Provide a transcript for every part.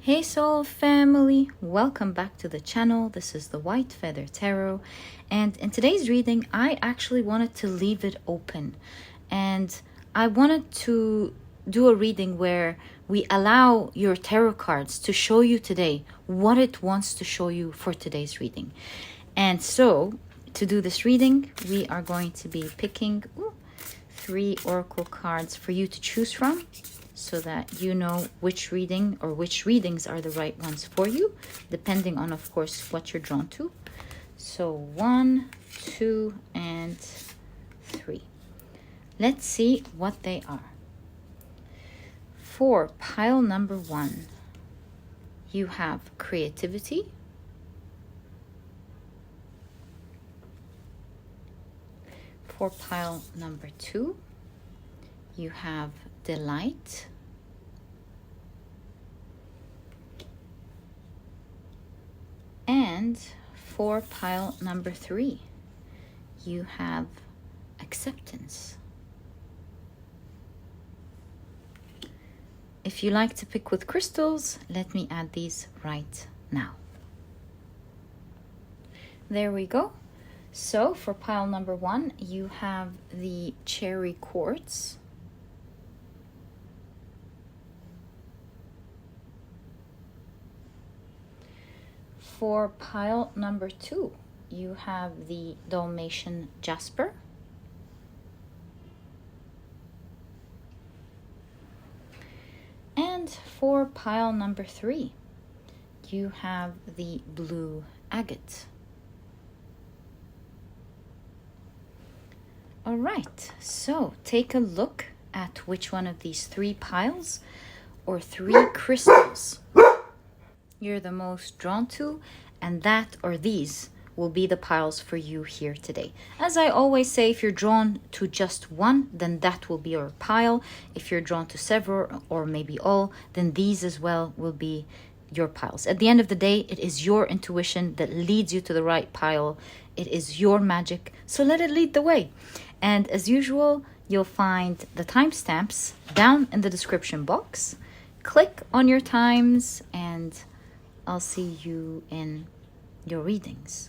Hey soul family, welcome back to the channel. This is the White Feather Tarot, and in today's reading I actually wanted to leave it open, and I wanted to do a reading where we allow your tarot cards to show you today what it wants to show you for today's reading. And so to do this reading we are going to be picking 3 oracle cards for you to choose from, so that you know which reading or which readings are the right ones for you, depending on, of course, what you're drawn to. So 1, 2, and 3. Let's see what they are. For pile number 1, you have creativity. For pile number 2, you have delight. And for pile number 3, you have acceptance. If you like to pick with crystals, let me add these right now. There we go. So for pile number 1, you have the cherry quartz. For pile number 2, you have the Dalmation Jasper. And for pile number 3, you have the blue agate. All right, so take a look at which one of these 3 piles or 3 crystals you're the most drawn to, and that or these will be the piles for you here today. As I always say, if you're drawn to just one, then that will be your pile. If you're drawn to several or maybe all, then these as well will be your piles. At the end of the day, it is your intuition that leads you to the right pile. It is your magic, so let it lead the way. And as usual, you'll find the timestamps down in the description box. Click on your times and I'll see you in your readings.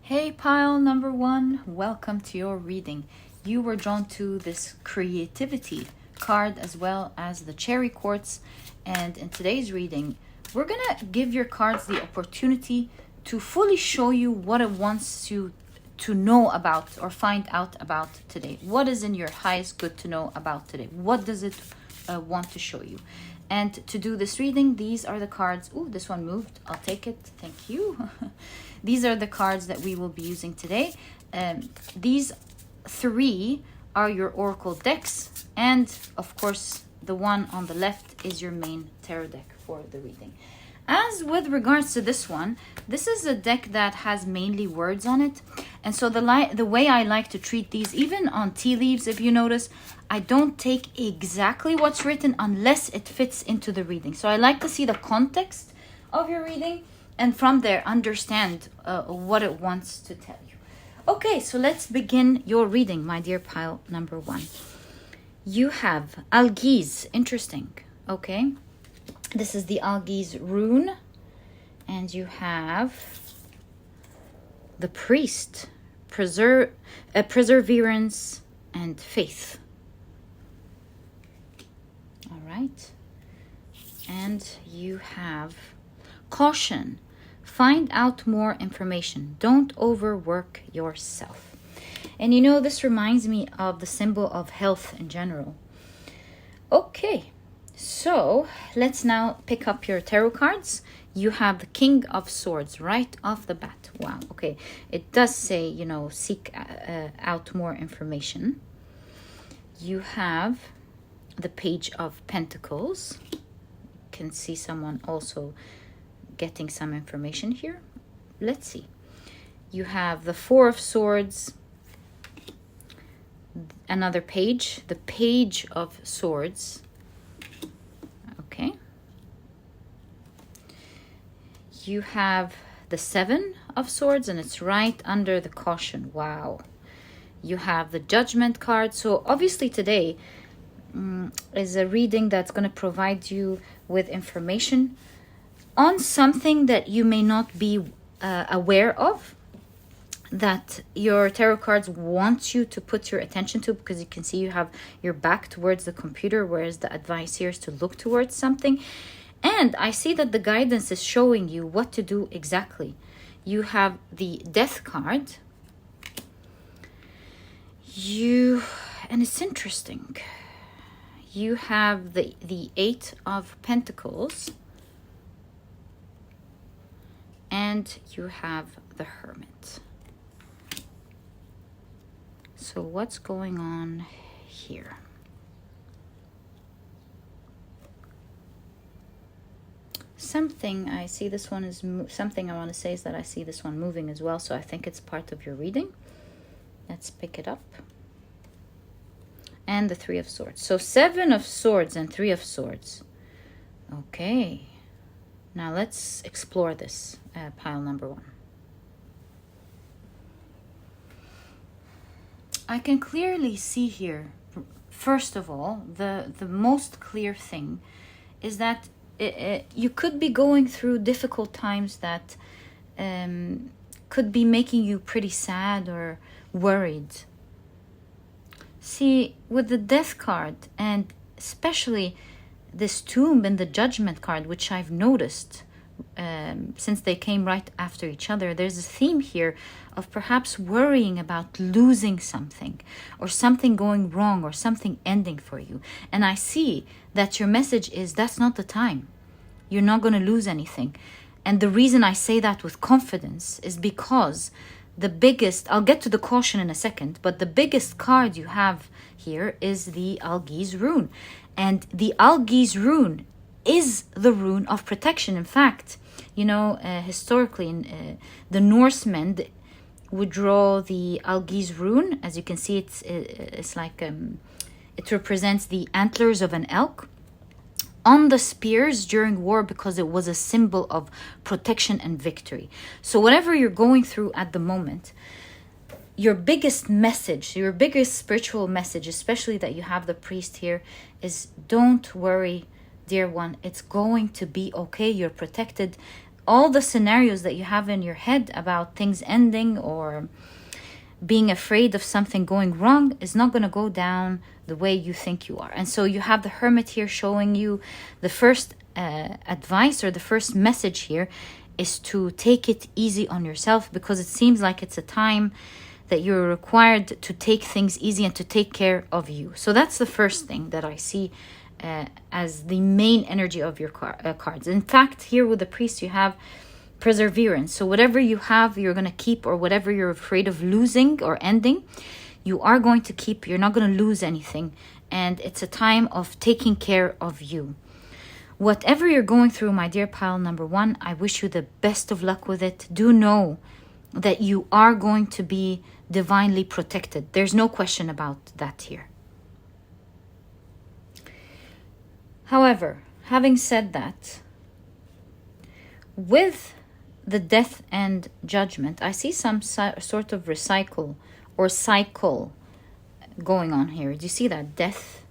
Hey pile number 1, welcome to your reading. You were drawn to this creativity card as well as the cherry quartz, and in today's reading we're gonna give your cards the opportunity to fully show you what it wants you to know about or find out about today. What is in your highest good to know about today? What does it want to show you? And to do this reading, these are the cards. Ooh, this one moved. I'll take it. Thank you. These are the cards that we will be using today. These 3 are your oracle decks. And of course, the one on the left is your main tarot deck for the reading. As with regards to this one, this is a deck that has mainly words on it. And so the way I like to treat these, even on tea leaves, if you notice, I don't take exactly what's written unless it fits into the reading. So I like to see the context of your reading and from there understand what it wants to tell you. Okay, so let's begin your reading, my dear pile number 1. You have Algiz. Interesting. Okay. This is the Algiz rune. And you have the priest, perseverance and faith. All right. And you have caution. Find out more information. Don't overwork yourself. And you know, this reminds me of the symbol of health in general. Okay, so let's now pick up your tarot cards. You have the King of Swords right off the bat. Wow, okay. It does say, you know, seek out more information. You have the Page of Pentacles. You can see someone also getting some information here. Let's see. You have the Four of Swords, another page, the Page of Swords. Okay. You have the Seven of Swords, and it's right under the Caution. Wow. You have the Judgment card. So obviously today is a reading that's going to provide you with information on something that you may not be aware of, that your tarot cards want you to put your attention to, because you can see you have your back towards the computer, whereas the advice here is to look towards something. And I see that the guidance is showing you what to do exactly. You have the Death card. And it's interesting. You have the Eight of Pentacles. And you have the Hermit. So what's going on here? Something I see this one is something I want to say is that I see this one moving as well. So I think it's part of your reading. Let's pick it up. And the Three of Swords. So Seven of Swords and Three of Swords. Okay. Now let's explore this, pile number one. I can clearly see here, first of all, the most clear thing is that you could be going through difficult times that could be making you pretty sad or worried. See, with the Death card, and especially this Tomb and the Judgment card, which I've noticed since they came right after each other, there's a theme here of perhaps worrying about losing something, or something going wrong, or something ending for you. And I see that your message is that's not the time. You're not going to lose anything. And the reason I say that with confidence is because the biggest, I'll get to the Caution in a second, but the biggest card you have here is the Algiz rune. And the Algiz rune is the rune of protection. In fact, you know, historically, the Norsemen would draw the Algiz rune. As you can see, it's like it represents the antlers of an elk on the spears during war, because it was a symbol of protection and victory. So whatever you're going through at the moment, your biggest message, your biggest spiritual message, especially that you have the priest here, is don't worry, dear one. It's going to be okay. You're protected. All the scenarios that you have in your head about things ending or being afraid of something going wrong is not going to go down the way you think you are. And so you have the Hermit here showing you the first advice, or the first message here is to take it easy on yourself, because it seems like it's a time that you're required to take things easy and to take care of you. So that's the first thing that I see as the main energy of your cards. In fact, here with the priest, you have perseverance. So whatever you have, you're going to keep, or whatever you're afraid of losing or ending, you are going to keep. You're not going to lose anything. And it's a time of taking care of you. Whatever you're going through, my dear pile number one, I wish you the best of luck with it. Do know that you are going to be divinely protected. There's no question about that here. However, having said that, with the Death and Judgment, I see some sort of recycle or cycle going on here. Do you see that? Death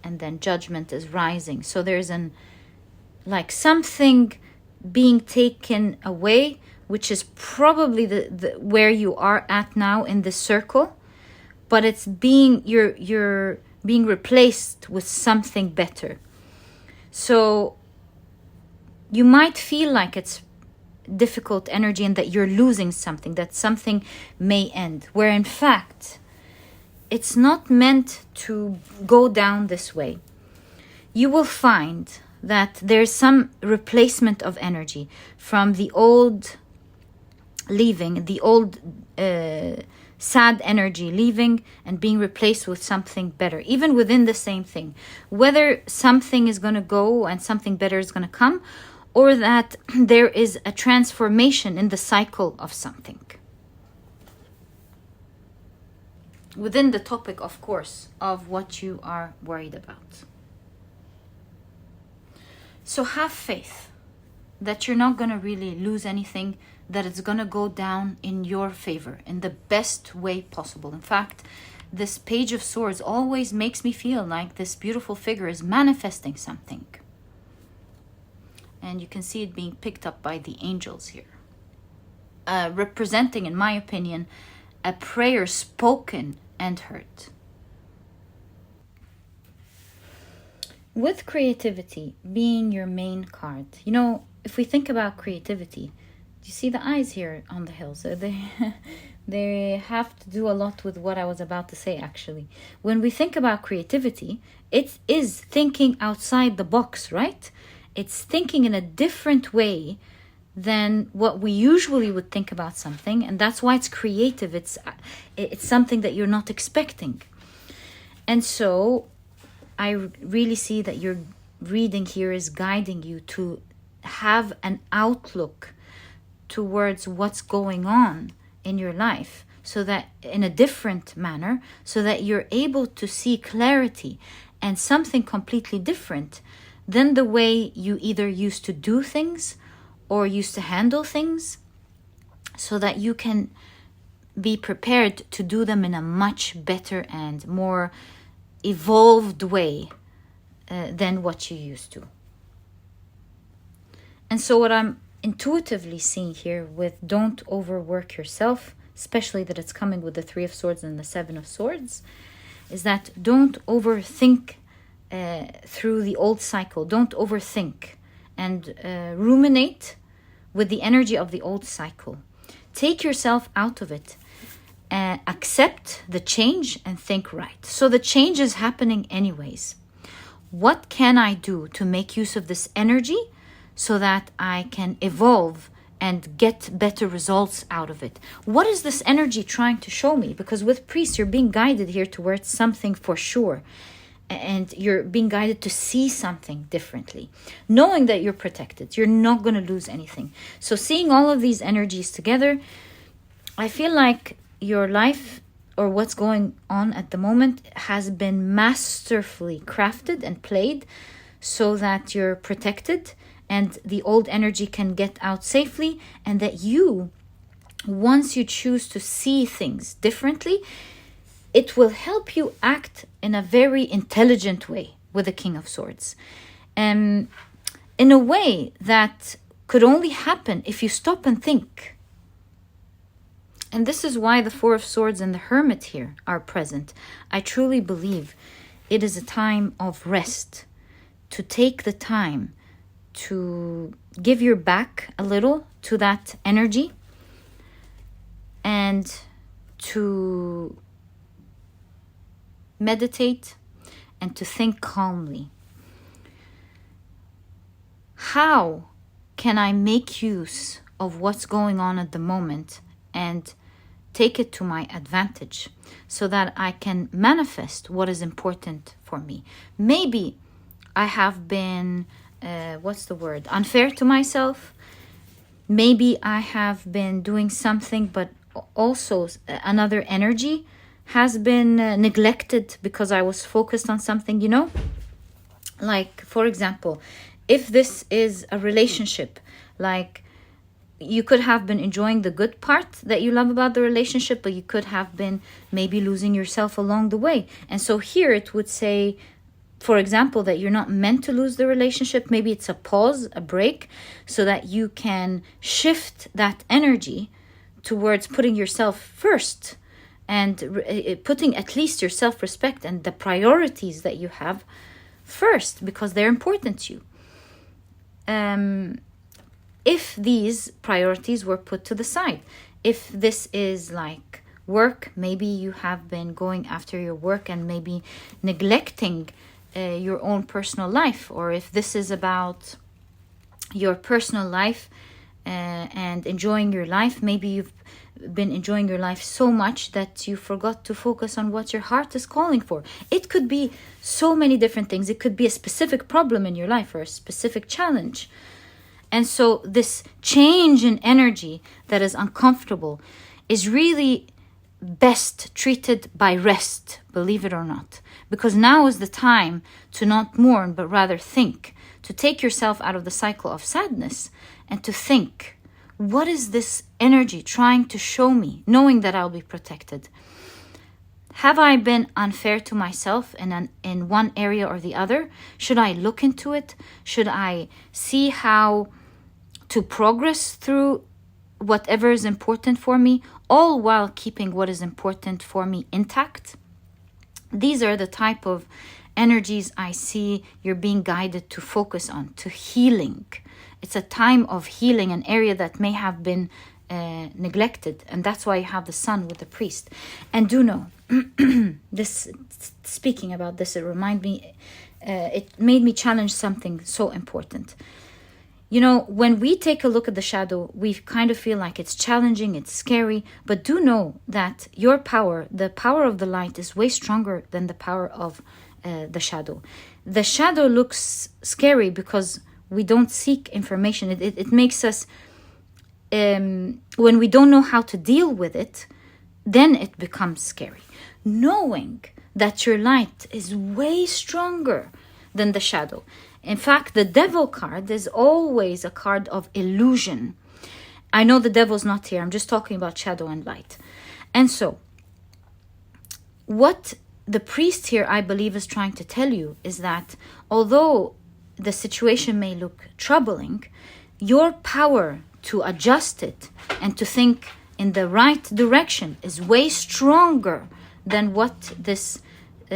and then Judgment is rising. So there's like something being taken away, which is probably the where you are at now in the circle, but it's you're being replaced with something better. So you might feel like it's difficult energy and that you're losing something, that something may end, where in fact it's not meant to go down this way. You will find that there's some replacement of energy from the old leaving, the old sad energy leaving and being replaced with something better, even within the same thing. Whether something is going to go and something better is going to come, or that there is a transformation in the cycle of something. Within the topic, of course, of what you are worried about. So have faith that you're not going to really lose anything, that it's going to go down in your favor in the best way possible. In fact, this Page of Swords always makes me feel like this beautiful figure is manifesting something. And you can see it being picked up by the angels here. Representing, in my opinion, a prayer spoken and heard. With creativity being your main card, you know, if we think about creativity, do you see the eyes here on the hill? So they have to do a lot with what I was about to say, actually. When we think about creativity, it is thinking outside the box, right? It's thinking in a different way than what we usually would think about something, and that's why it's creative. It's something that you're not expecting. And so I really see that your reading here is guiding you to have an outlook towards what's going on in your life, so that in a different manner, so that you're able to see clarity and something completely different than the way you either used to do things or used to handle things, so that you can be prepared to do them in a much better and more evolved way than what you used to. And so what I'm intuitively seeing here with don't overwork yourself, especially that it's coming with the Three of Swords and the Seven of Swords, is that don't overthink through the old cycle. Don't overthink and ruminate with the energy of the old cycle. Take yourself out of it. Accept the change and think right. So the change is happening anyways. What can I do to make use of this energy so that I can evolve and get better results out of it? What is this energy trying to show me? Because with priests, you're being guided here towards something for sure. And you're being guided to see something differently. Knowing that you're protected. You're not going to lose anything. So seeing all of these energies together, I feel like your life or what's going on at the moment has been masterfully crafted and played so that you're protected and the old energy can get out safely, and that you, once you choose to see things differently, it will help you act in a very intelligent way with the King of Swords. In a way that could only happen if you stop and think. And this is why the Four of Swords and the Hermit here are present. I truly believe it is a time of rest. To take the time to give your back a little to that energy and to meditate and to think calmly. How can I make use of what's going on at the moment and take it to my advantage so that I can manifest what is important for me? Maybe I have been, unfair to myself. Maybe I have been doing something, but also another energy has been neglected because I was focused on something, you know? Like, for example, if this is a relationship, like you could have been enjoying the good part that you love about the relationship, but you could have been maybe losing yourself along the way. And so here it would say, for example, that you're not meant to lose the relationship. Maybe it's a pause, a break, so that you can shift that energy towards putting yourself first and putting at least your self-respect and the priorities that you have first, because they're important to you. If these priorities were put to the side, if this is like work, maybe you have been going after your work and maybe neglecting your own personal life, or if this is about your personal life and enjoying your life, maybe you've been enjoying your life so much that you forgot to focus on what your heart is calling for. It could be so many different things. It could be a specific problem in your life or a specific challenge. And so this change in energy that is uncomfortable is really best treated by rest, believe it or not. Because now is the time to not mourn, but rather think, to take yourself out of the cycle of sadness and to think, what is this energy trying to show me, knowing that I'll be protected? Have I been unfair to myself in one area or the other? Should I look into it? Should I see how to progress through whatever is important for me, all while keeping what is important for me intact? These are the type of energies I see you're being guided to focus on, to healing. It's a time of healing, an area that may have been neglected, and that's why you have the sun with the priest. And do know, this, speaking about this, it made me challenge something so important. You know, when we take a look at the shadow, we kind of feel like it's challenging, it's scary, but do know that your power, the power of the light, is way stronger than the power of the shadow. The shadow looks scary because we don't seek information. It makes us, when we don't know how to deal with it, then it becomes scary. Knowing that your light is way stronger than the shadow. In fact, the devil card is always a card of illusion. I know the devil's not here. I'm just talking about shadow and light. And so, what the priest here, I believe, is trying to tell you is that although the situation may look troubling, your power to adjust it and to think in the right direction is way stronger than what this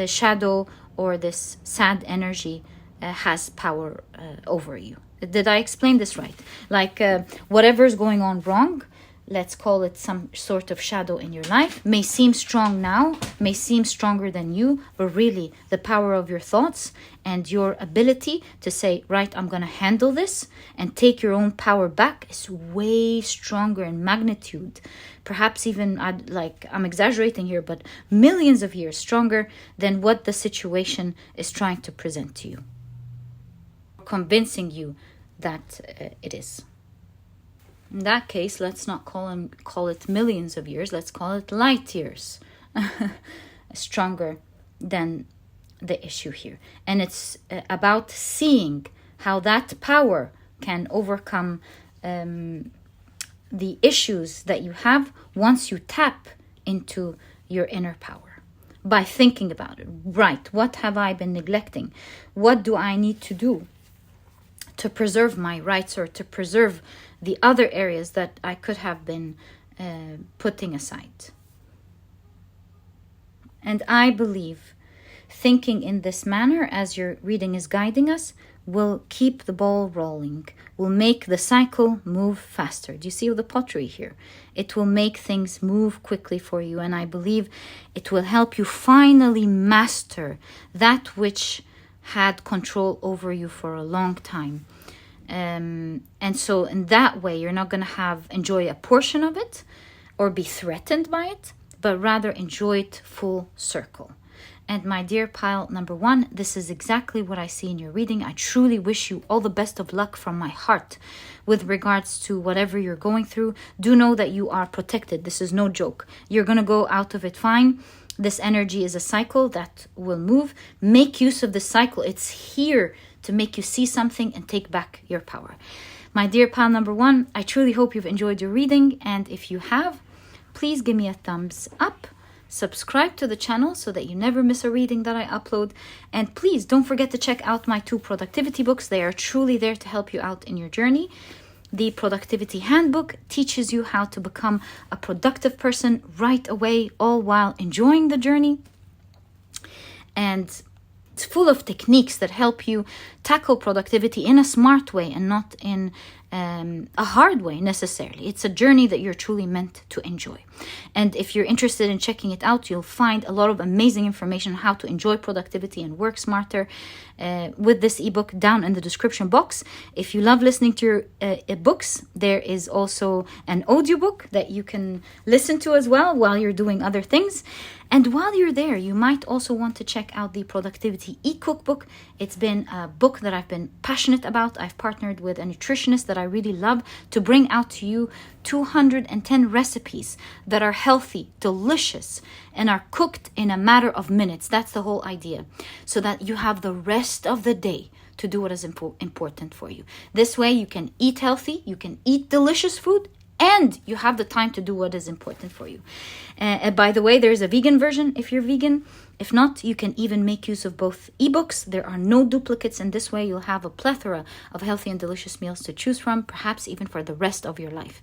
shadow or this sad energy has power over you. Did I explain this right? Like whatever is going on wrong, let's call it some sort of shadow in your life, may seem strong now, may seem stronger than you, but really the power of your thoughts and your ability to say, right, I'm going to handle this and take your own power back is way stronger in magnitude. Perhaps even, I'm exaggerating here, but millions of years stronger than what the situation is trying to present to you, convincing you that it is. In that case, let's not call it millions of years. Let's call it light years. Stronger than the issue here. And it's about seeing how that power can overcome the issues that you have once you tap into your inner power. By thinking about it. Right, what have I been neglecting? What do I need to do to preserve my rights or to preserve the other areas that I could have been putting aside? And I believe thinking in this manner, as your reading is guiding us, will keep the ball rolling, will make the cycle move faster. Do you see the pottery here? It will make things move quickly for you, and I believe it will help you finally master that which had control over you for a long time. And so in that way, you're not going to enjoy a portion of it or be threatened by it, but rather enjoy it full circle. And my dear pile number 1, this is exactly what I see in your reading. I truly wish you all the best of luck from my heart with regards to whatever you're going through. Do know that you are protected. This is no joke. You're going to go out of it fine. This energy is a cycle that will move. Make use of this cycle. It's here to make you see something and take back your power. My dear pal number 1, I truly hope you've enjoyed your reading. And if you have, please give me a thumbs up. Subscribe to the channel so that you never miss a reading that I upload. And please don't forget to check out my 2 productivity books. They are truly there to help you out in your journey. The Productivity Handbook teaches you how to become a productive person right away, all while enjoying the journey. And it's full of techniques that help you tackle productivity in a smart way and not in a hard way necessarily. It's a journey that you're truly meant to enjoy. And if you're interested in checking it out, you'll find a lot of amazing information on how to enjoy productivity and work smarter with this ebook down in the description box. If you love listening to your books, there is also an audiobook that you can listen to as well while you're doing other things. And while you're there, you might also want to check out the Productivity e-cookbook. It's been a book that I've been passionate about. I've partnered with a nutritionist that I really love to bring out to you 210 recipes that are healthy, delicious, and are cooked in a matter of minutes. That's the whole idea. So that you have the rest of the day to do what is important for you. This way you can eat healthy, you can eat delicious food, and you have the time to do what is important for you. By the way, there's a vegan version if you're vegan. If not, you can even make use of both ebooks. There are no duplicates, and this way you'll have a plethora of healthy and delicious meals to choose from, perhaps even for the rest of your life.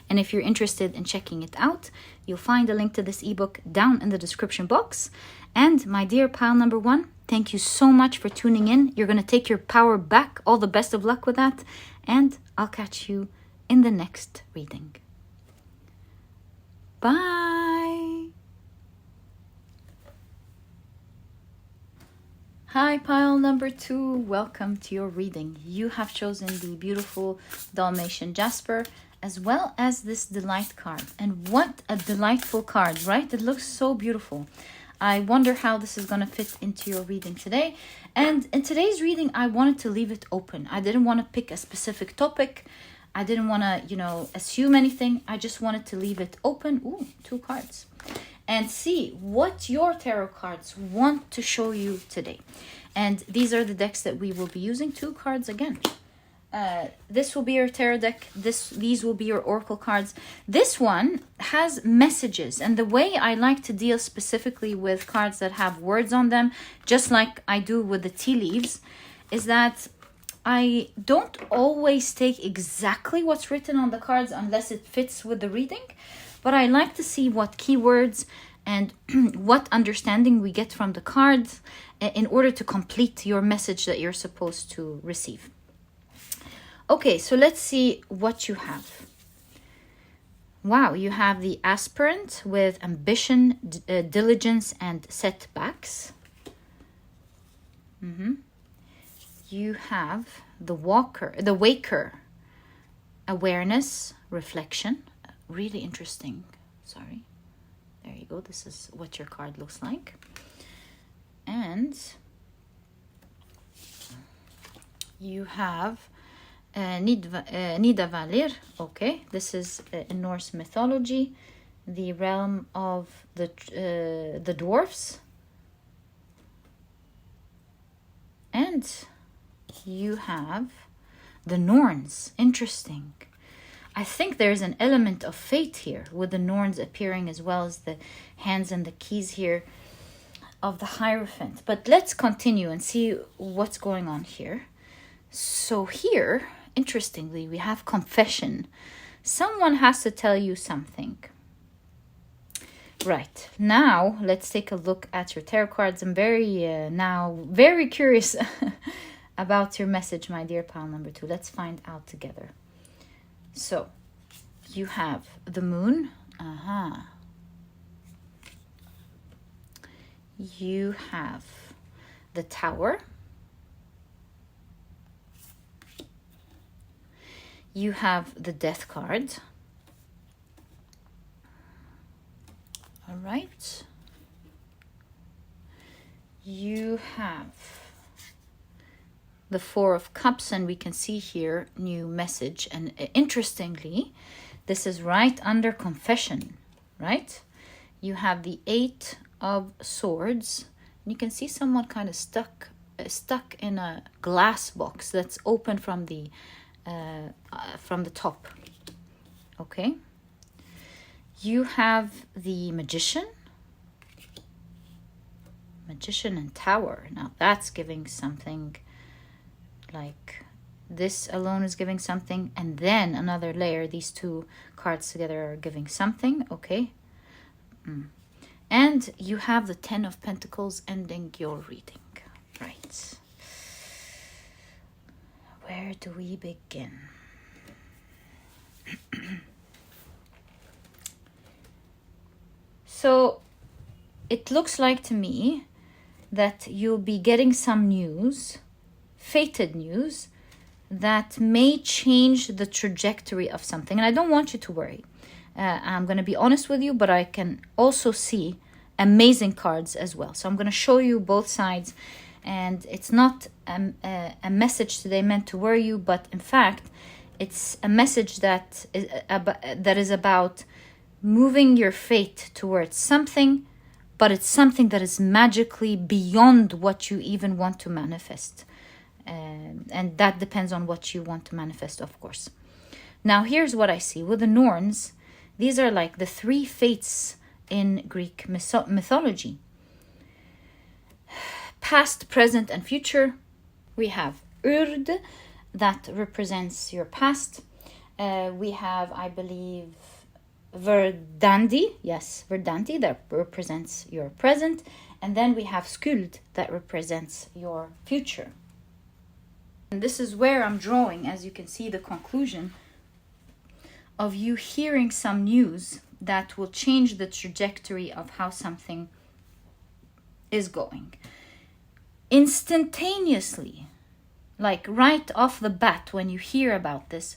And if you're interested in checking it out, you'll find a link to this ebook down in the description box. And my dear pile number 1, thank you so much for tuning in. You're going to take your power back. All the best of luck with that. And I'll catch you in the next reading. Bye. Hi, pile number 2. Welcome to your reading. You have chosen the beautiful Dalmation Jasper, as well as this delight card. And what a delightful card, right? It looks so beautiful. I wonder how this is going to fit into your reading today. And in today's reading, I wanted to leave it open. I didn't want to pick a specific topic. I didn't want to, assume anything. I just wanted to leave it open. Ooh, 2 cards. And see what your tarot cards want to show you today. And these are the decks that we will be using. 2 cards again. This will be your tarot deck. These will be your oracle cards. This one has messages. And the way I like to deal specifically with cards that have words on them, just like I do with the tea leaves, is that I don't always take exactly what's written on the cards unless it fits with the reading. But I like to see what keywords and what understanding we get from the cards in order to complete your message that you're supposed to receive. Okay, so let's see what you have. Wow, you have the aspirant with ambition, diligence, and setbacks. You have the waker, awareness, reflection. Really interesting. Sorry. There you go. This is what your card looks like. And you have Nidavellir. Okay, this is in Norse mythology, the realm of the dwarfs. And you have the Norns. Interesting. I think there's an element of fate here with the Norns appearing, as well as the hands and the keys here of the Hierophant. But let's continue and see what's going on here. So here, interestingly, we have confession. Someone has to tell you something. Right, now let's take a look at your tarot cards. I'm very curious about your message, my dear pile number 2. Let's find out together. So, you have the moon. You have the tower. You have the death card. All right. You have the 4 of Cups, and we can see here new message. And interestingly, this is right under confession, right? You have the 8 of Swords. And you can see someone kind of stuck in a glass box that's open from the top. Okay. You have the Magician and Tower. Now that's giving something. Like this alone is giving something, and then another layer, these 2 cards together are giving something. Okay. And you have the 10 of Pentacles ending your reading. Right. Where do we begin? So it looks like to me that you'll be getting some news, fated news, that may change the trajectory of something. And I don't want you to worry. I'm going to be honest with you, but I can also see amazing cards as well. So I'm going to show you both sides, and it's not a message today meant to worry you, but in fact, it's a message that is about moving your fate towards something, but it's something that is magically beyond what you even want to manifest. And that depends on what you want to manifest, of course. Now, here's what I see. With the Norns, these are like the three fates in Greek mythology. Past, present, and future. We have Urd, that represents your past. We have, I believe, Verdandi. Yes, Verdandi, that represents your present. And then we have Skuld, that represents your future. And this is where I'm drawing, as you can see, the conclusion of you hearing some news that will change the trajectory of how something is going. Instantaneously, like right off the bat, when you hear about this,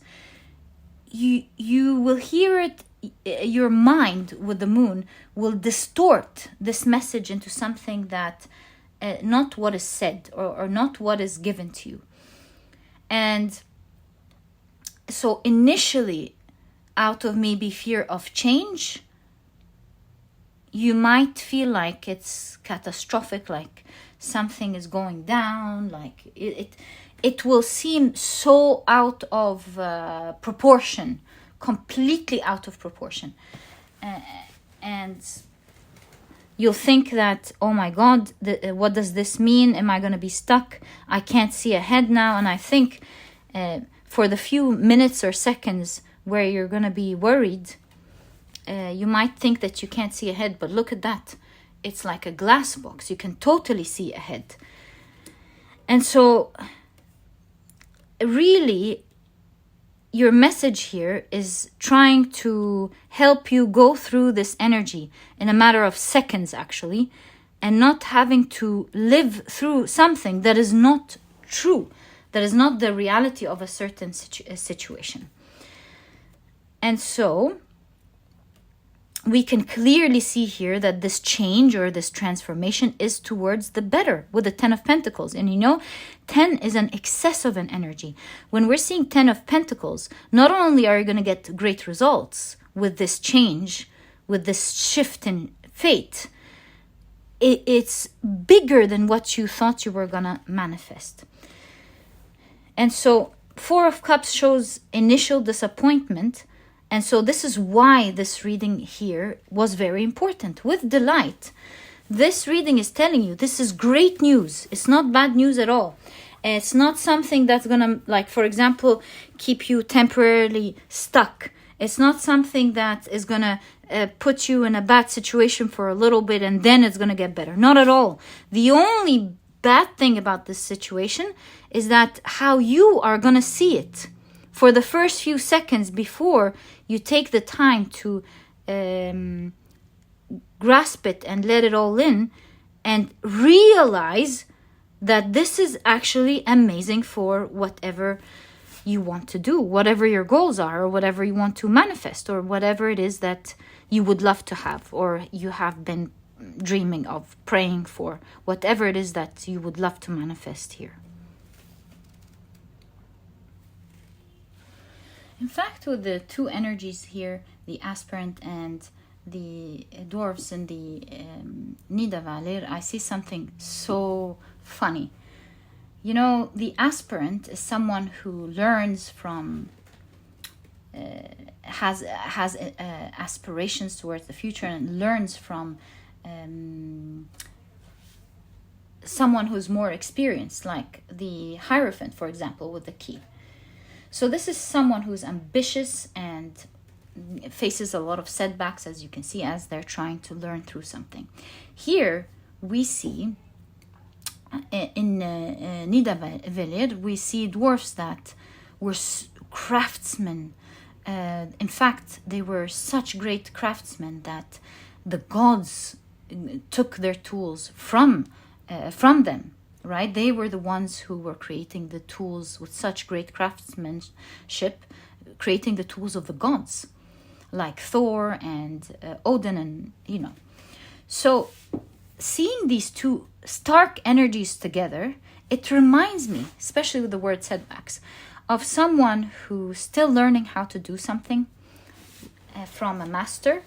you will hear it. Your mind with the moon will distort this message into something that not what is said or not what is given to you. And so initially, out of maybe fear of change, you might feel like it's catastrophic, like something is going down, like it will seem so out of proportion, completely out of proportion. And you'll think that, oh my God, what does this mean? Am I going to be stuck? I can't see ahead now. And I think for the few minutes or seconds where you're going to be worried, you might think that you can't see ahead, but look at that. It's like a glass box. You can totally see ahead. And so really, your message here is trying to help you go through this energy in a matter of seconds, actually, and not having to live through something that is not true, that is not the reality of a certain situation. And so we can clearly see here that this change or this transformation is towards the better with the 10 of Pentacles. And 10 is an excess of an energy. When we're seeing 10 of Pentacles, not only are you going to get great results with this change, with this shift in fate, it's bigger than what you thought you were going to manifest. And so 4 of Cups shows initial disappointment. And so this is why this reading here was very important. With delight, this reading is telling you this is great news. It's not bad news at all. It's not something that's going to, like, for example, keep you temporarily stuck. It's not something that is going to put you in a bad situation for a little bit and then it's going to get better. Not at all. The only bad thing about this situation is that how you are going to see it. For the first few seconds before you take the time to grasp it and let it all in and realize that this is actually amazing for whatever you want to do, whatever your goals are, or whatever you want to manifest, or whatever it is that you would love to have, or you have been dreaming of, praying for, whatever it is that you would love to manifest here. In fact, with the two energies here, the aspirant and the dwarves in the Nidavellir, I see something so funny. The aspirant is someone who learns from, has aspirations towards the future and learns from someone who's more experienced, like the Hierophant, for example, with the key. So this is someone who's ambitious and faces a lot of setbacks, as you can see, as they're trying to learn through something. Here we see, in Nidavellir, we see dwarfs that were craftsmen. In fact, they were such great craftsmen that the gods took their tools from them. Right? They were the ones who were creating the tools with such great craftsmanship, creating the tools of the gods, like Thor and Odin, and So seeing these two stark energies together, it reminds me, especially with the word setbacks, of someone who's still learning how to do something from a master,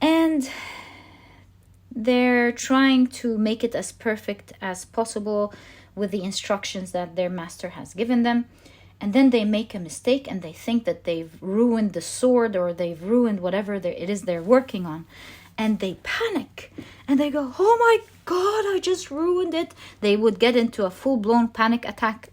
and they're trying to make it as perfect as possible with the instructions that their master has given them. And then they make a mistake and they think that they've ruined the sword, or they've ruined whatever it is they're working on. And they panic and they go, oh my God, I just ruined it. They would get into a full-blown panic attack.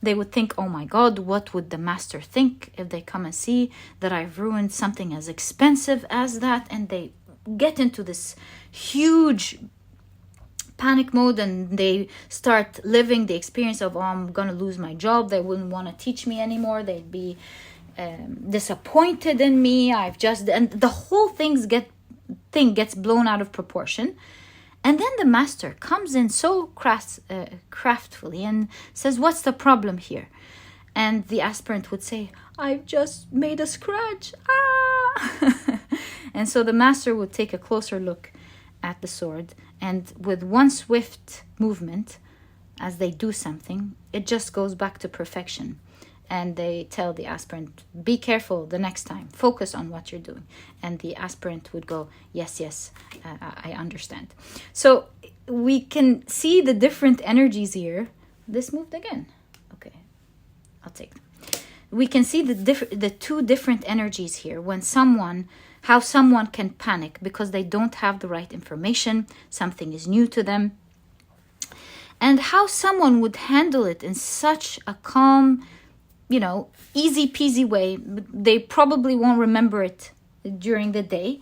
They would think, oh my God, what would the master think if they come and see that I've ruined something as expensive as that? And they get into this huge panic mode, and they start living the experience of, oh, I'm gonna lose my job. They wouldn't want to teach me anymore. They'd be disappointed in me. And the whole thing gets blown out of proportion. And then the master comes in so craftfully and says, what's the problem here? And the aspirant would say, I've just made a scratch. Ah! And so the master would take a closer look at the sword, and with one swift movement, as they do something, it just goes back to perfection. And they tell the aspirant, be careful the next time, focus on what you're doing. And the aspirant would go, yes, I understand. So we can see the different energies here. This moved again. Okay, I'll take them. We can see the two different energies here when how someone can panic because they don't have the right information, something is new to them, and how someone would handle it in such a calm, easy peasy way. They probably won't remember it during the day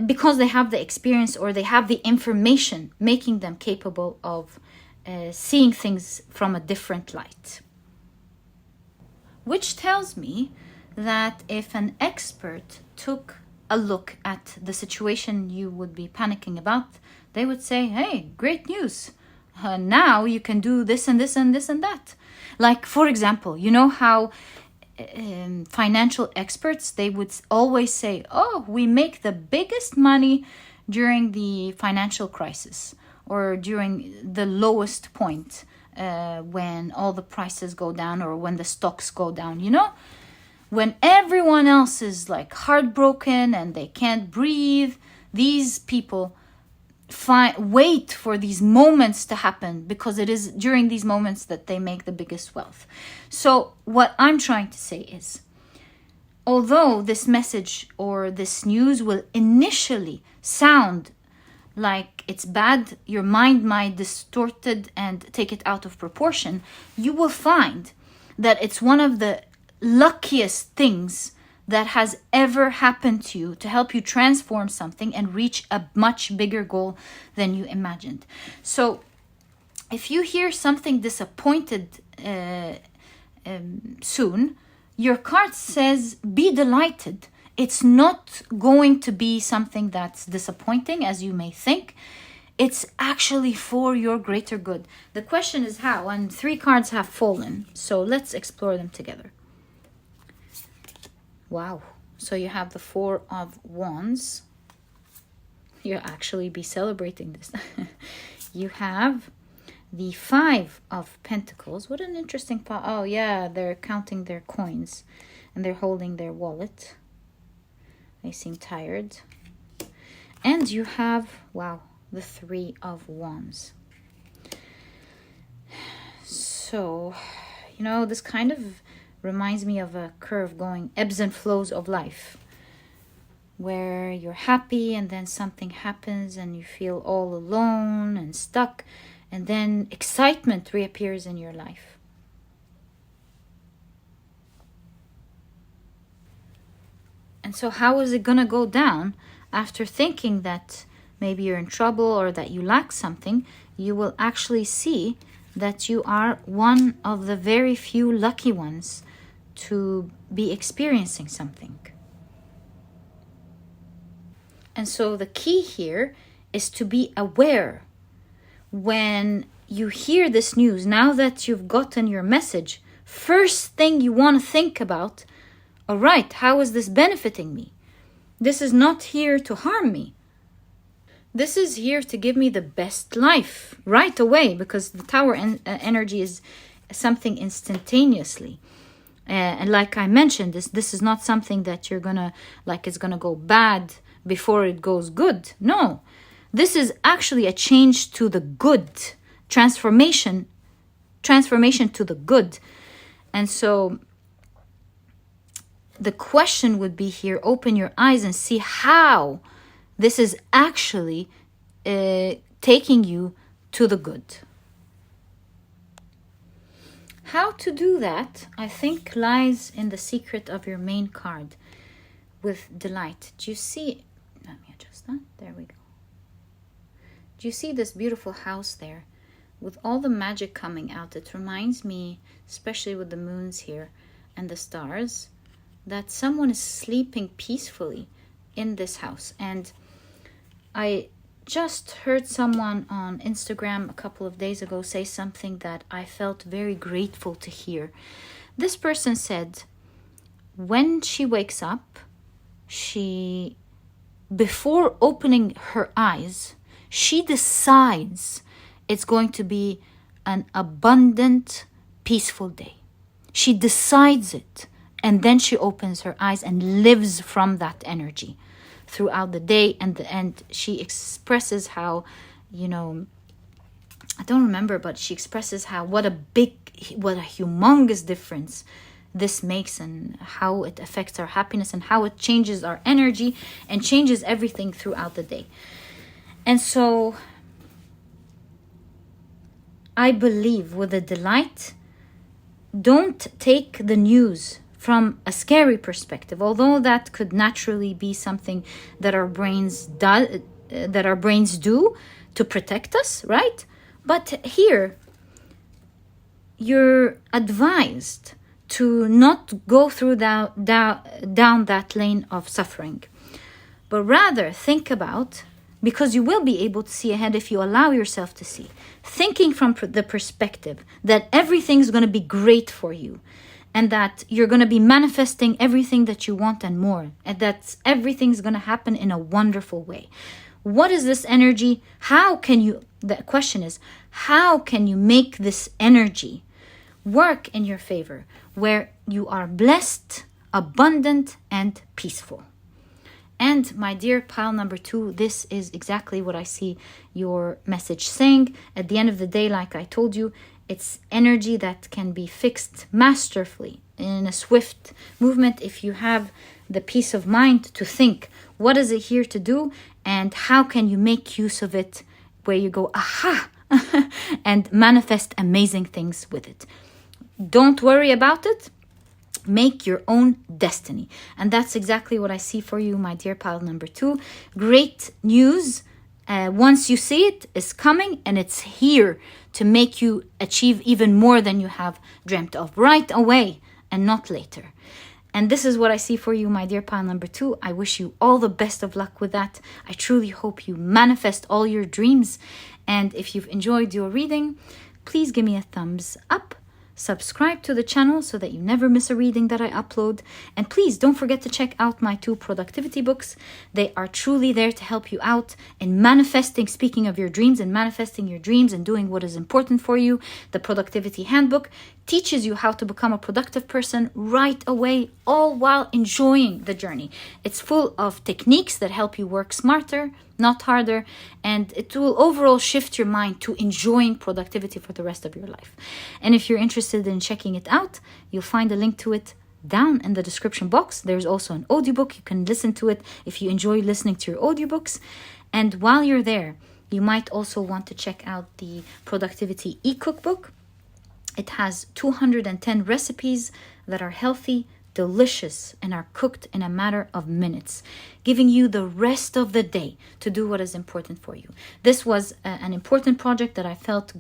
because they have the experience, or they have the information making them capable of seeing things from a different light. Which tells me that if an expert took a look at the situation you would be panicking about, they would say, hey, great news. Now you can do this and this and this and that. Like, for example, you know how financial experts, they would always say, oh, we make the biggest money during the financial crisis, or during the lowest point, when all the prices go down, or when the stocks go down, when everyone else is like heartbroken and they can't breathe. These people wait for these moments to happen, because it is during these moments that they make the biggest wealth. So what I'm trying to say is, although this message or this news will initially sound like it's bad, your mind might distort it and take it out of proportion, you will find that it's one of the luckiest things that has ever happened to you to help you transform something and reach a much bigger goal than you imagined. So if you hear something disappointed soon, your card says be delighted. It's not going to be something that's disappointing as you may think. It's actually for your greater good. The question is how, and 3 cards have fallen. So let's explore them together. Wow. So you have the 4 of Wands. You'll actually be celebrating this. You have the 5 of Pentacles. What an interesting oh yeah, they're counting their coins and they're holding their wallet. They seem tired. And you have, wow, the 3 of Wands. So, this kind of reminds me of a curve going ebbs and flows of life, where you're happy and then something happens and you feel all alone and stuck, and then excitement reappears in your life. And so how is it gonna go down? After thinking that maybe you're in trouble or that you lack something, you will actually see that you are one of the very few lucky ones to be experiencing something. And so the key here is to be aware when you hear this news. Now that you've gotten your message, first thing you want to think about, all right, how is this benefiting me? This is not here to harm me. This is here to give me the best life right away, because the tower energy is something instantaneously. And like I mentioned, this is not something that you're gonna, like it's gonna go bad before it goes good. No, this is actually a change to the good, transformation to the good. And so the question would be here, open your eyes and see how this is actually taking you to the good. How to do that, I think, lies in the secret of your main card with delight. Do you see? Let me adjust that. There we go. Do you see this beautiful house there with all the magic coming out? It reminds me, especially with the moons here and the stars, that someone is sleeping peacefully in this house. And I just heard someone on Instagram a couple of days ago say something that I felt very grateful to hear. This person said, when she wakes up, before opening her eyes, she decides it's going to be an abundant, peaceful day. She decides it, and then she opens her eyes and lives from that energy throughout the day. And she expresses how, I don't remember, but she expresses how what a humongous difference this makes, and how it affects our happiness, and how it changes our energy and changes everything throughout the day. And so I believe with a delight, don't take the news from a scary perspective, although that could naturally be something that our brains do to protect us, right? But here, you're advised to not go through down that lane of suffering, but rather think about, because you will be able to see ahead if you allow yourself to see, thinking from the perspective that everything's going to be great for you, and that you're going to be manifesting everything that you want and more, and that everything's going to happen in a wonderful way. What is this energy? The question is, how can you make this energy work in your favor, where you are blessed, abundant, and peaceful? And my dear pile number 2, this is exactly what I see your message saying. At the end of the day, like I told you, it's energy that can be fixed masterfully in a swift movement if you have the peace of mind to think, what is it here to do, and how can you make use of it, where you go, aha, and manifest amazing things with it. Don't worry about it. Make your own destiny. And that's exactly what I see for you, my dear pile number 2. Great news. Once you see it, is coming, and it's here to make you achieve even more than you have dreamt of right away and not later. And this is what I see for you, my dear pile number 2. I wish you all the best of luck with that. I truly hope you manifest all your dreams. And if you've enjoyed your reading, please give me a thumbs up. Subscribe to the channel so that you never miss a reading that I upload. And please don't forget to check out my 2 productivity books. They are truly there to help you out in manifesting, speaking of your dreams, and manifesting your dreams and doing what is important for you. The Productivity Handbook teaches you how to become a productive person right away, all while enjoying the journey. It's full of techniques that help you work smarter, not harder, and it will overall shift your mind to enjoying productivity for the rest of your life. And if you're interested in checking it out, you'll find a link to it down in the description box. There's also an audiobook. You can listen to it if you enjoy listening to your audiobooks. And while you're there, you might also want to check out the Productivity e-Cookbook. It has 210 recipes that are healthy, delicious, and are cooked in a matter of minutes, giving you the rest of the day to do what is important for you. This was an important project that I felt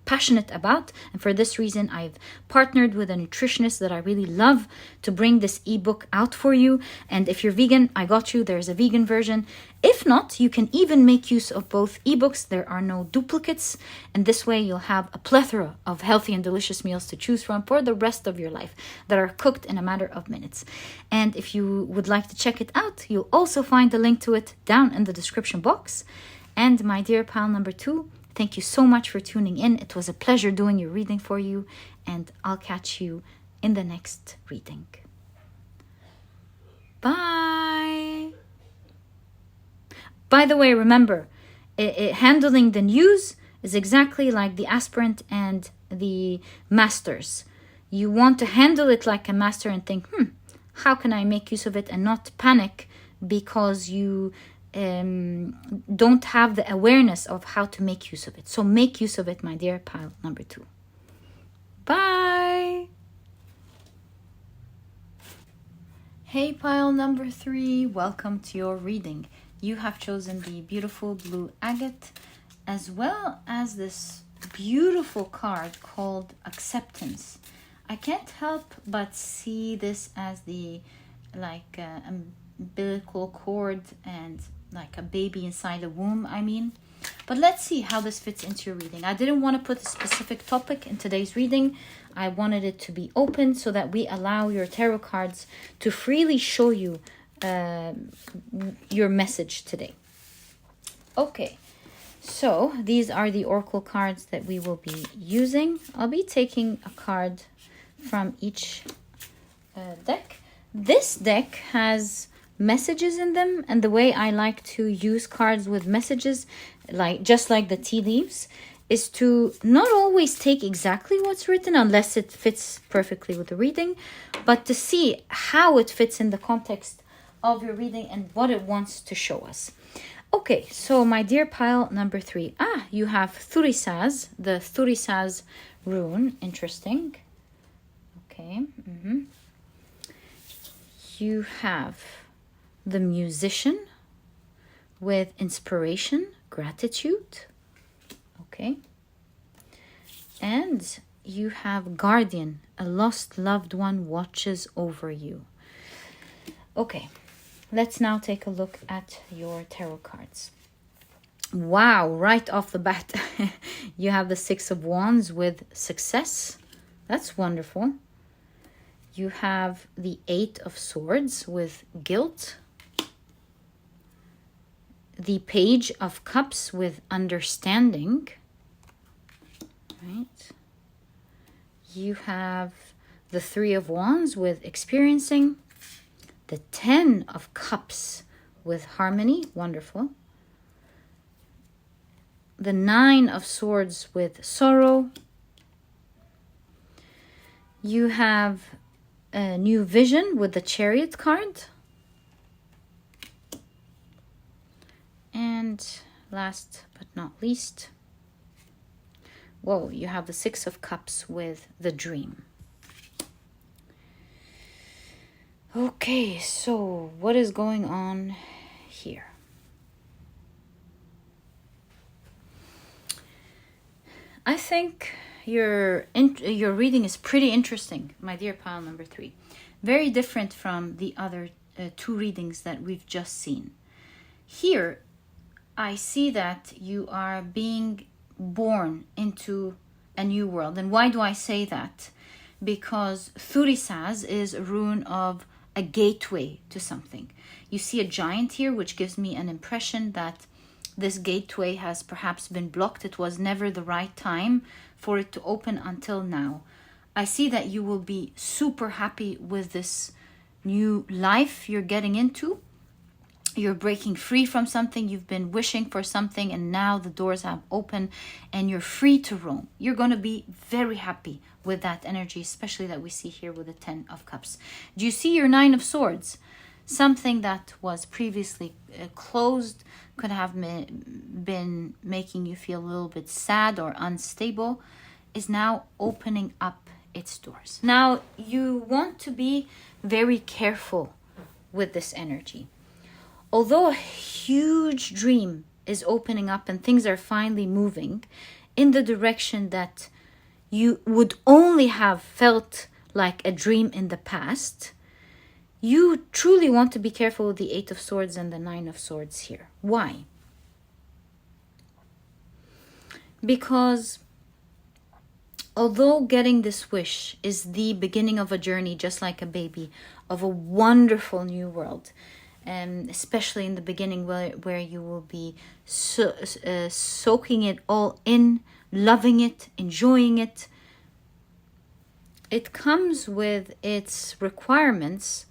passionate about, and for this reason I've partnered with a nutritionist that I really love to bring this ebook out for you. And if you're vegan, I got you. There's a vegan version, If not, you can even make use of both ebooks. There are no duplicates, and this way you'll have a plethora of healthy and delicious meals to choose from for the rest of your life that are cooked in a matter of minutes. And if you would like to check it out, you'll also find the link to it down in the description box. And my dear pile number 2, thank you so much for tuning in. It was a pleasure doing your reading for you, and I'll catch you in the next reading. Bye! By the way, remember, handling the news is exactly like the aspirant and the masters. You want to handle it like a master and think, how can I make use of it, and not panic because you don't have the awareness of how to make use of it. So make use of it, my dear pile number 2. Bye! Hey pile number 3, welcome to your reading. You have chosen the beautiful blue agate, as well as this beautiful card called Acceptance. I can't help but see this as the umbilical cord and like a baby inside a womb, But let's see how this fits into your reading. I didn't want to put a specific topic in today's reading. I wanted it to be open so that we allow your tarot cards to freely show you your message today. Okay, so these are the oracle cards that we will be using. I'll be taking a card from each deck. This deck has messages in them, and the way I like to use cards with messages, just like the tea leaves, is to not always take exactly what's written unless it fits perfectly with the reading, but to see how it fits in the context of your reading and what it wants to show us. Okay, so my dear pile number 3. You have Thurisaz, the Thurisaz rune. Interesting. Okay. You have the Musician with inspiration, gratitude. Okay. And you have Guardian, a lost loved one watches over you. Okay, let's now take a look at your tarot cards. Wow, right off the bat, you have the 6 of Wands with success. That's wonderful. You have the 8 of Swords with guilt. The Page of Cups with understanding. Right. You have the 3 of Wands with experiencing. The 10 of Cups with harmony. Wonderful. The 9 of Swords with sorrow. You have a new vision with the Chariot card. And last but not least, you have the 6 of Cups with the Dream. Okay, so what is going on here? I think your reading is pretty interesting, my dear pile number 3. Very different from the other 2 readings that we've just seen. Here, I see that you are being born into a new world. And why do I say that? Because Thurisaz is a rune of a gateway to something. You see a giant here, which gives me an impression that this gateway has perhaps been blocked. It was never the right time for it to open until now. I see that you will be super happy with this new life you're getting into. You're breaking free from something. You've been wishing for something, and now the doors have opened and you're free to roam. You're going to be very happy with that energy, especially that we see here with the 10 of Cups. Do you see your 9 of Swords? Something that was previously closed, could have been making you feel a little bit sad or unstable, is now opening up its doors. Now, you want to be very careful with this energy. Although a huge dream is opening up and things are finally moving in the direction that you would only have felt like a dream in the past, you truly want to be careful with the 8 of Swords and the 9 of Swords here. Why? Because although getting this wish is the beginning of a journey, just like a baby, of a wonderful new world, especially in the beginning where you will be soaking it all in, loving it, enjoying it, it comes with its requirements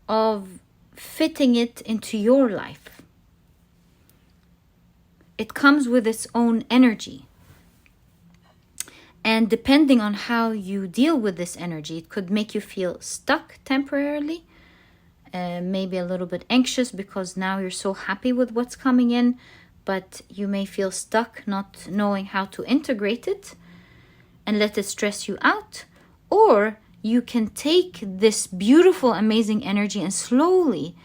of fitting it into your life. It comes with its own energy. And depending on how you deal with this energy, it could make you feel stuck temporarily, maybe a little bit anxious because now you're so happy with what's coming in, but you may feel stuck not knowing how to integrate it and let it stress you out. Or you can take this beautiful, amazing energy and slowly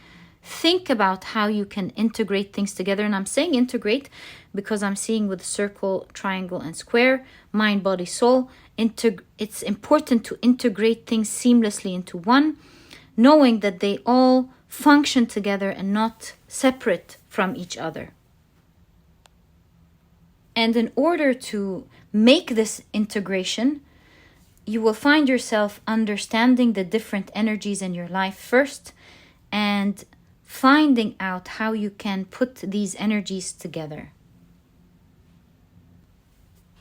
think about how you can integrate things together. And I'm saying integrate because I'm seeing with circle, triangle, and square, mind, body, soul. It's important to integrate things seamlessly into one, knowing that they all function together and not separate from each other. And in order to make this integration, you will find yourself understanding the different energies in your life first and finding out how you can put these energies together.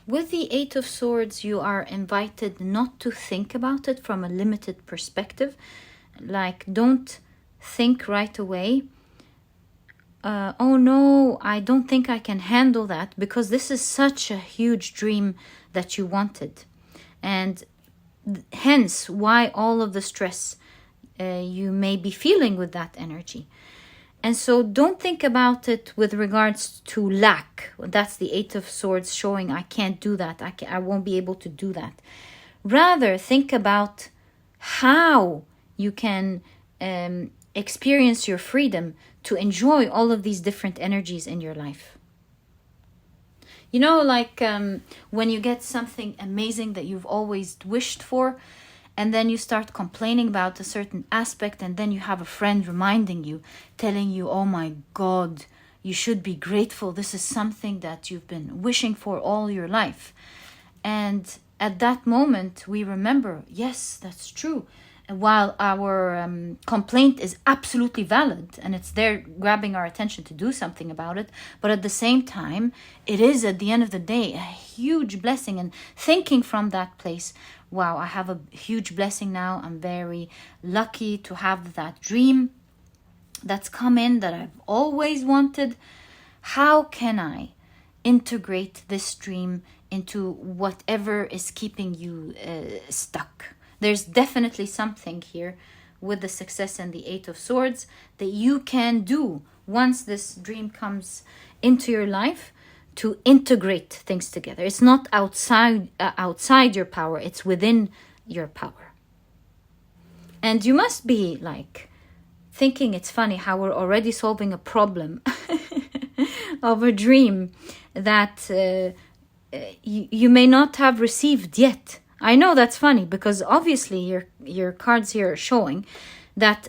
With the 8 of Swords, you are invited not to think about it from a limited perspective. Like, don't think right away, oh no, I don't think I can handle that, because this is such a huge dream that you wanted. And hence why all of the stress you may be feeling with that energy. And so don't think about it with regards to lack. That's the 8 of Swords showing I can't do that. I won't be able to do that. Rather, think about how you can experience your freedom to enjoy all of these different energies in your life. You know, like when you get something amazing that you've always wished for, and then you start complaining about a certain aspect, and then you have a friend reminding you, telling you, oh my God, you should be grateful. This is something that you've been wishing for all your life. And at that moment, we remember, yes, that's true. And while our complaint is absolutely valid, and it's there grabbing our attention to do something about it, but at the same time, it is at the end of the day a huge blessing. And thinking from that place, wow, I have a huge blessing now. I'm very lucky to have that dream that's come in that I've always wanted. How can I integrate this dream into whatever is keeping you stuck? There's definitely something here with the Success and the 8 of Swords that you can do once this dream comes into your life to integrate things together. It's not outside your power, it's within your power. And you must be like thinking it's funny how we're already solving a problem of a dream that you may not have received yet. I know that's funny because obviously your cards here are showing that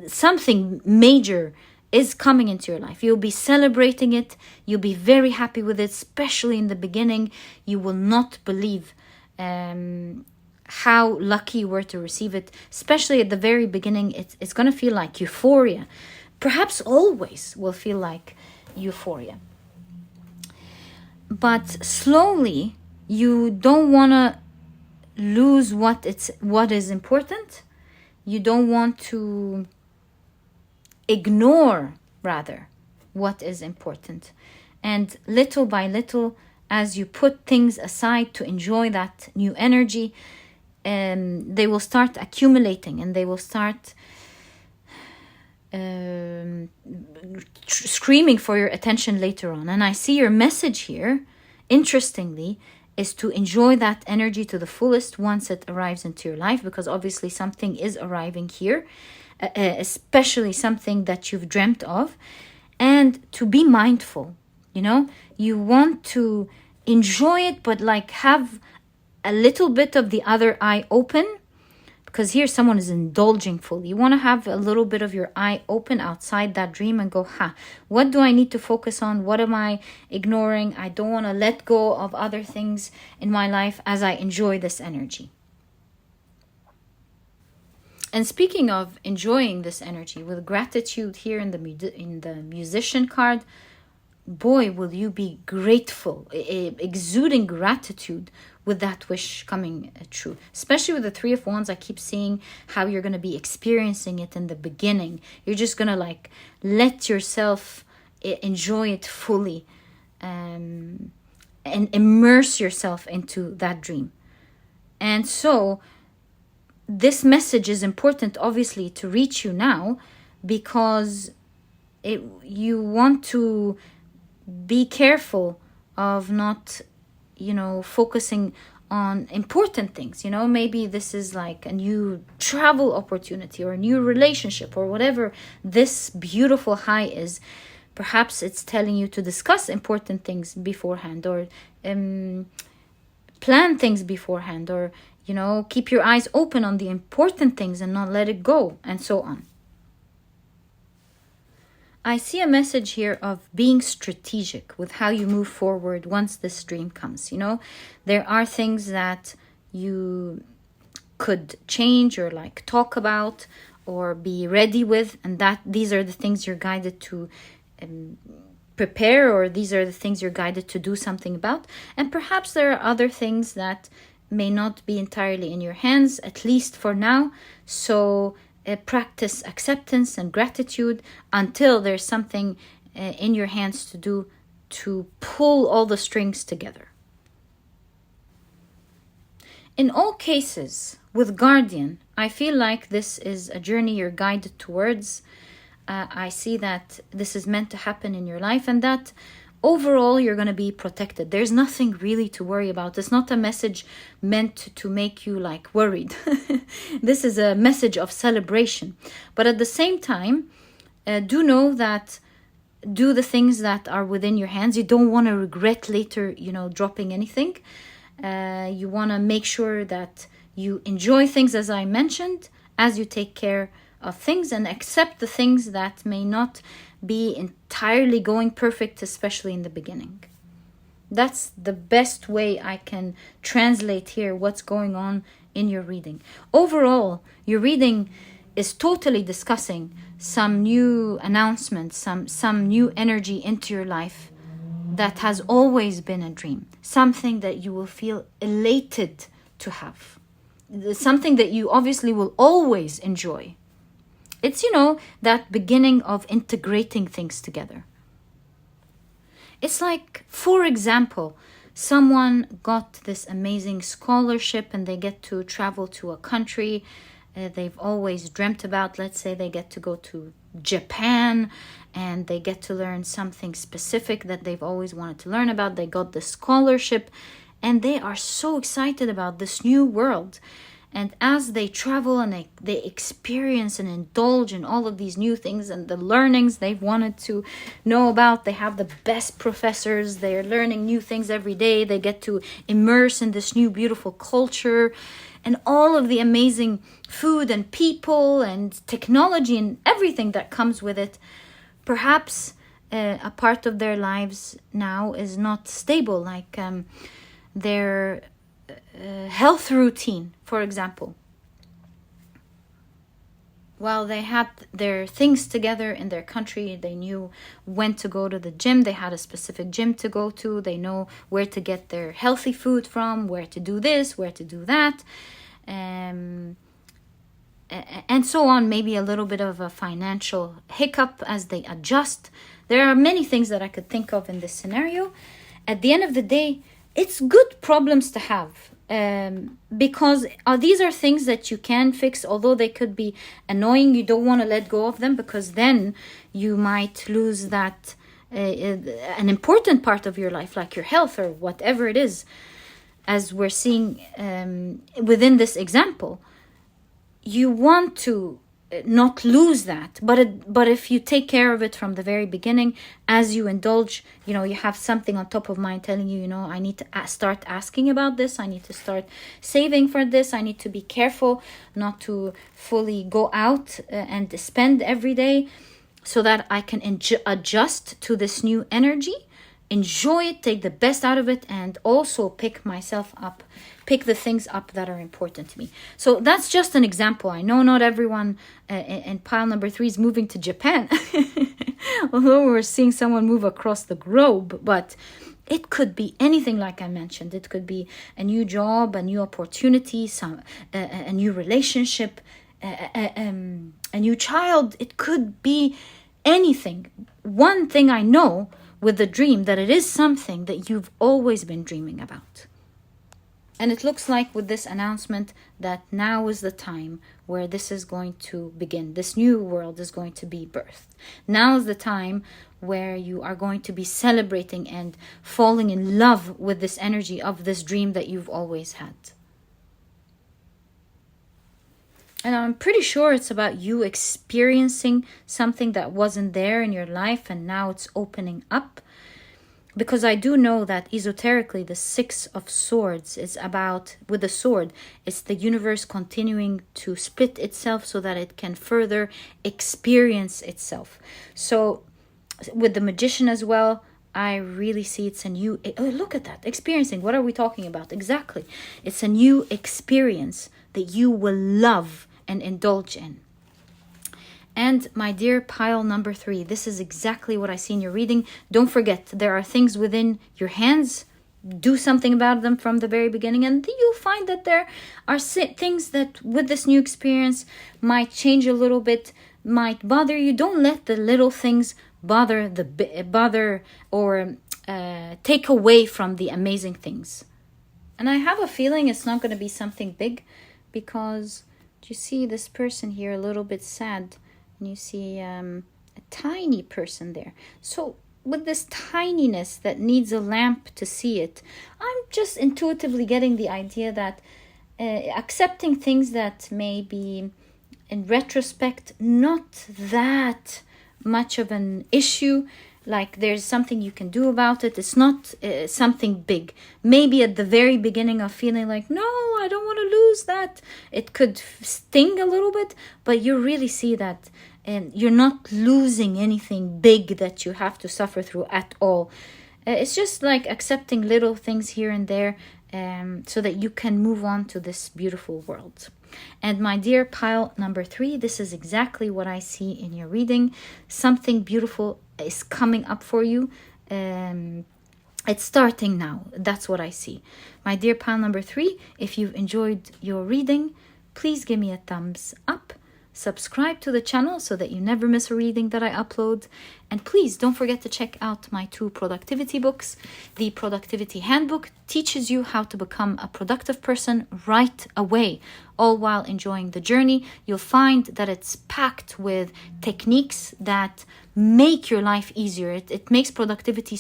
something major is coming into your life. You'll be celebrating it. You'll be very happy with it, especially in the beginning. You will not believe how lucky you were to receive it. Especially at the very beginning, it's going to feel like euphoria. Perhaps always will feel like euphoria. But slowly, you don't want to lose what is important. You don't want to ignore, rather, what is important. And little by little, as you put things aside to enjoy that new energy, they will start accumulating, and they will start screaming for your attention later on. And I see your message here, interestingly, is to enjoy that energy to the fullest once it arrives into your life, because obviously something is arriving here, especially something that you've dreamt of, and to be mindful. You know, you want to enjoy it, but like have a little bit of the other eye open, because here someone is indulging fully. You want to have a little bit of your eye open outside that dream and go, what do I need to focus on? What am I ignoring? I don't want to let go of other things in my life as I enjoy this energy. And speaking of enjoying this energy, with gratitude here in the musician card, boy, will you be grateful, exuding gratitude with that wish coming true. Especially with the Three of Wands, I keep seeing how you're going to be experiencing it in the beginning. You're just going to like let yourself enjoy it fully, and immerse yourself into that dream. And so this message is important, obviously, to reach you now, because you want to be careful of not, focusing on important things. Maybe this is like a new travel opportunity or a new relationship or whatever this beautiful high is. Perhaps it's telling you to discuss important things beforehand, or plan things beforehand, or keep your eyes open on the important things and not let it go, and so on. I see a message here of being strategic with how you move forward once this dream comes. There are things that you could change or like talk about or be ready with, and that these are the things you're guided to prepare, or these are the things you're guided to do something about. And perhaps there are other things that may not be entirely in your hands, at least for now. So practice acceptance and gratitude until there's something in your hands to do to pull all the strings together. In all cases, with Guardian, I feel like this is a journey you're guided towards. I see that this is meant to happen in your life, and that overall you're going to be protected. There's nothing really to worry about. It's not a message meant to make you like worried. This is a message of celebration. But at the same time, do know that do the things that are within your hands. You don't want to regret later, dropping anything. You want to make sure that you enjoy things, as I mentioned, as you take care of things, and accept the things that may not be entirely going perfect, especially in the beginning. That's the best way I can translate here what's going on in your reading. Overall, your reading is totally discussing some new announcements, some new energy into your life that has always been a dream, something that you will feel elated to have, something that you obviously will always enjoy. It's, that beginning of integrating things together. It's like, for example, someone got this amazing scholarship and they get to travel to a country they've always dreamt about. Let's say they get to go to Japan and they get to learn something specific that they've always wanted to learn about. They got the scholarship and they are so excited about this new world. And as they travel and they experience and indulge in all of these new things and the learnings they've wanted to know about, they have the best professors, they're learning new things every day, they get to immerse in this new beautiful culture and all of the amazing food and people and technology and everything that comes with it. Perhaps a part of their lives now is not stable, like their health routine, for example. While they had their things together in their country, they knew when to go to the gym, they had a specific gym to go to, they know where to get their healthy food from, where to do this, where to do that, and so on. Maybe a little bit of a financial hiccup as they adjust. There are many things that I could think of in this scenario. At the end of the day, it's good problems to have. Because these are things that you can fix, although they could be annoying. You don't want to let go of them, because then you might lose that an important part of your life, like your health or whatever it is, as we're seeing within this example. You want to not lose that. But if you take care of it from the very beginning, as you indulge, you have something on top of mind telling you, I need to start asking about this, I need to start saving for this, I need to be careful not to fully go out and spend every day, so that I can adjust to this new energy, enjoy it, take the best out of it, and also pick the things up that are important to me. So that's just an example. I know not everyone in pile number 3 is moving to Japan, although we're seeing someone move across the globe, but it could be anything like I mentioned. It could be a new job, a new opportunity, a new relationship, a new child. It could be anything. One thing I know with the dream, that it is something that you've always been dreaming about. And it looks like with this announcement that now is the time where this is going to begin. This new world is going to be birthed. Now is the time where you are going to be celebrating and falling in love with this energy of this dream that you've always had. And I'm pretty sure it's about you experiencing something that wasn't there in your life and now it's opening up. Because I do know that esoterically the 6 of Swords is about, with the sword, it's the universe continuing to split itself so that it can further experience itself. So with the Magician as well, I really see it's a new, look at that, experiencing. What are we talking about? Exactly. It's a new experience that you will love and indulge in. And my dear pile number 3, this is exactly what I see in your reading. Don't forget, there are things within your hands. Do something about them from the very beginning, and you'll find that there are things that with this new experience might change a little bit, might bother you. Don't let the little things bother or take away from the amazing things. And I have a feeling it's not going to be something big, because you see this person here a little bit sad, and you see a tiny person there. So with this tininess that needs a lamp to see it, I'm just intuitively getting the idea that accepting things that may be in retrospect not that much of an issue, like there's something you can do about it. It's not something big. Maybe at the very beginning of feeling like, no, I don't want to lose that, it could sting a little bit, but you really see that and you're not losing anything big that you have to suffer through at all. It's just like accepting little things here and there, so that you can move on to this beautiful world. And my dear pile number 3, this is exactly what I see in your reading. Something beautiful is coming up for you. It's starting now. That's what I see. My dear pile number 3, if you've enjoyed your reading, please give me a thumbs up. Subscribe to the channel so that you never miss a reading that I upload. And please don't forget to check out my 2 productivity books. The Productivity Handbook teaches you how to become a productive person right away, all while enjoying the journey. You'll find that it's packed with techniques that make your life easier. It makes productivity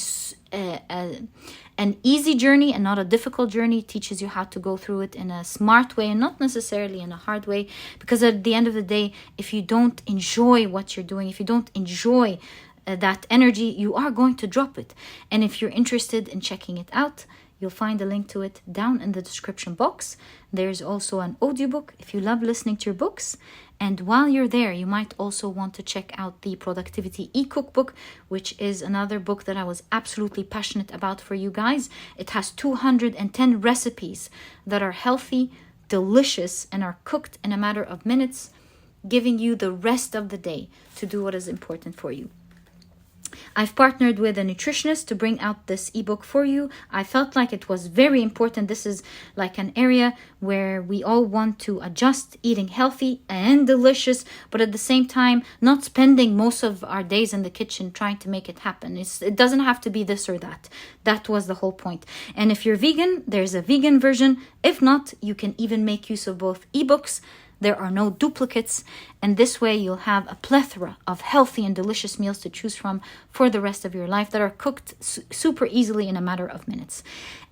an easy journey and not a difficult journey. It teaches you how to go through it in a smart way and not necessarily in a hard way, because at the end of the day, if you don't enjoy what you're doing, if you don't enjoy that energy, you are going to drop it. And if you're interested in checking it out, you'll find a link to it down in the description box. There's also an audiobook if you love listening to your books. And while you're there, you might also want to check out the Productivity e-Cookbook, which is another book that I was absolutely passionate about for you guys. It has 210 recipes that are healthy, delicious, and are cooked in a matter of minutes, giving you the rest of the day to do what is important for you. I've partnered with a nutritionist to bring out this ebook for you. I felt like it was very important. This is like an area where we all want to adjust, eating healthy and delicious, but at the same time, not spending most of our days in the kitchen trying to make it happen. It doesn't have to be this or that. That was the whole point. And if you're vegan, there's a vegan version. If not, you can even make use of both ebooks, There are no duplicates, and this way you'll have a plethora of healthy and delicious meals to choose from for the rest of your life that are cooked super easily in a matter of minutes.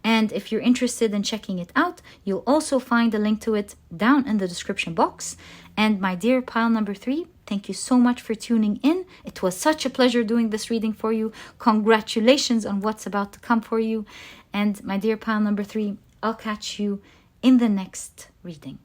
And if you're interested in checking it out, you'll also find a link to it down in the description box. And my dear pile number 3, thank you so much for tuning in. It was such a pleasure doing this reading for you. Congratulations on what's about to come for you. And my dear pile number 3, I'll catch you in the next reading.